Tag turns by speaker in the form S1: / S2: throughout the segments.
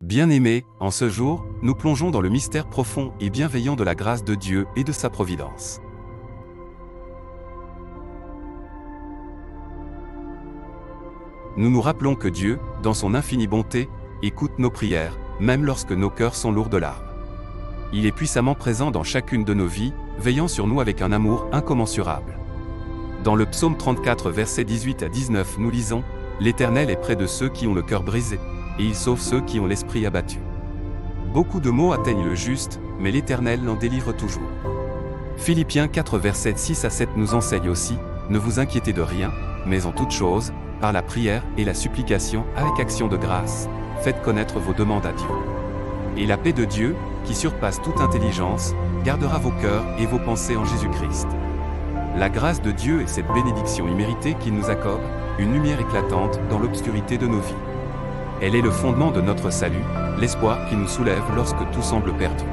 S1: Bien-aimés, en ce jour, nous plongeons dans le mystère profond et bienveillant de la grâce de Dieu et de sa providence. Nous nous rappelons que Dieu, dans son infinie bonté, écoute nos prières, même lorsque nos cœurs sont lourds de larmes. Il est puissamment présent dans chacune de nos vies, veillant sur nous avec un amour incommensurable. Dans le psaume 34 versets 18 à 19 nous lisons « L'Éternel est près de ceux qui ont le cœur brisé, et il sauve ceux qui ont l'esprit abattu. » Beaucoup de maux atteignent le juste, mais l'Éternel l'en délivre toujours. Philippiens 4 versets 6 à 7 nous enseigne aussi « Ne vous inquiétez de rien, mais en toute chose, par la prière et la supplication avec action de grâce, faites connaître vos demandes à Dieu. Et la paix de Dieu, qui surpasse toute intelligence, gardera vos cœurs et vos pensées en Jésus-Christ. » La grâce de Dieu est cette bénédiction imméritée qu'il nous accorde, une lumière éclatante dans l'obscurité de nos vies. Elle est le fondement de notre salut, l'espoir qui nous soulève lorsque tout semble perdu.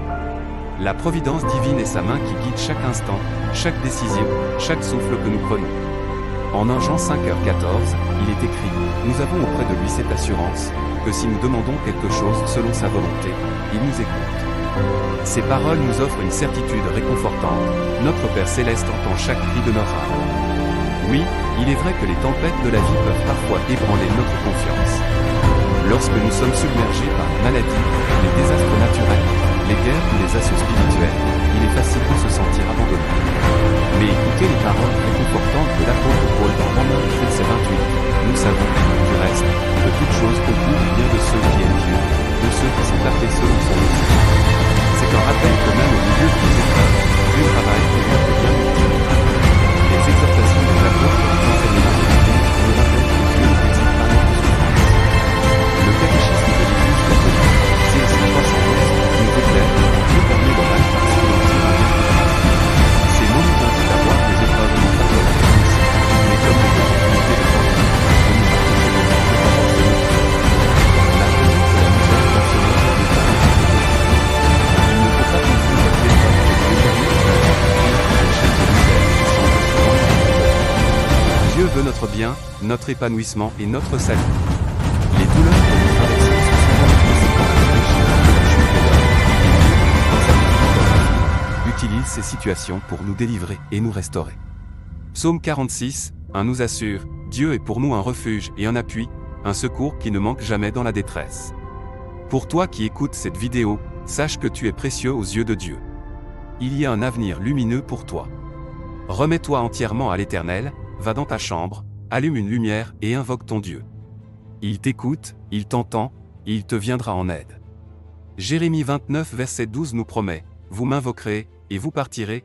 S1: La providence divine est sa main qui guide chaque instant, chaque décision, chaque souffle que nous prenons. En 1 Jean 5h14, il est écrit « Nous avons auprès de lui cette assurance, que si nous demandons quelque chose selon sa volonté, il nous écoute. » Ces paroles nous offrent une certitude réconfortante, notre Père Céleste entend chaque cri de notre âme. Oui, il est vrai que les tempêtes de la vie peuvent parfois ébranler notre confiance. Lorsque nous sommes submergés par la maladie, les désastres naturels, les guerres ou les assauts spirituels, il est facile de se sentir abandonné. Mais écoutez les paroles réconfortantes de l'apôtre Paul dans Romains 8, 28. Nous savons, du reste, que toute chose concourt au bien de ceux qui aiment Dieu, de ceux qui sont appelés selon son dessein. C'est un rappel que même au milieu des épreuves, Dieu travaille pour notre bien ultime. Les exhortations de l'apôtre et les enseignements de l'Église nous rappellent que Dieu nous visite par notre souffrance. Le catéchisme de l'Église catholique, CSI 311, nous éclaire, Dieu permet le mal parce qu'il en tire un bien plus grand. Ces mots nous invitent à voir les épreuves non pas comme des punitions, mais comme des opportunités de grandir, de nous rapprocher de Dieu et d'apporter notre vie. La raison que la misère dans ce monde n'est pas un petit peu. Il ne faut pas confondre l'épreuve que Dieu permet de la vie avec les chaînes de misère qui semblent souvent nous. Dieu veut notre bien, notre épanouissement et notre salut. Les douleurs que nous traversons sont souvent les conséquences du péché et de la chute de l'homme, et Dieu, dans sa miséricorde, utilise ces situations pour nous délivrer et nous restaurer. Psaume 46, 1 nous assure, Dieu est pour nous un refuge et un appui, un secours qui ne manque jamais dans la détresse. Pour toi qui écoutes cette vidéo, sache que tu es précieux aux yeux de Dieu. Il y a un avenir lumineux pour toi. Remets-toi entièrement à l'Éternel, va dans ta chambre, allume une lumière et invoque ton Dieu. Il t'écoute, il t'entend, et il te viendra en aide. Jérémie 29 verset 12 nous promet, « Vous m'invoquerez, et vous partirez,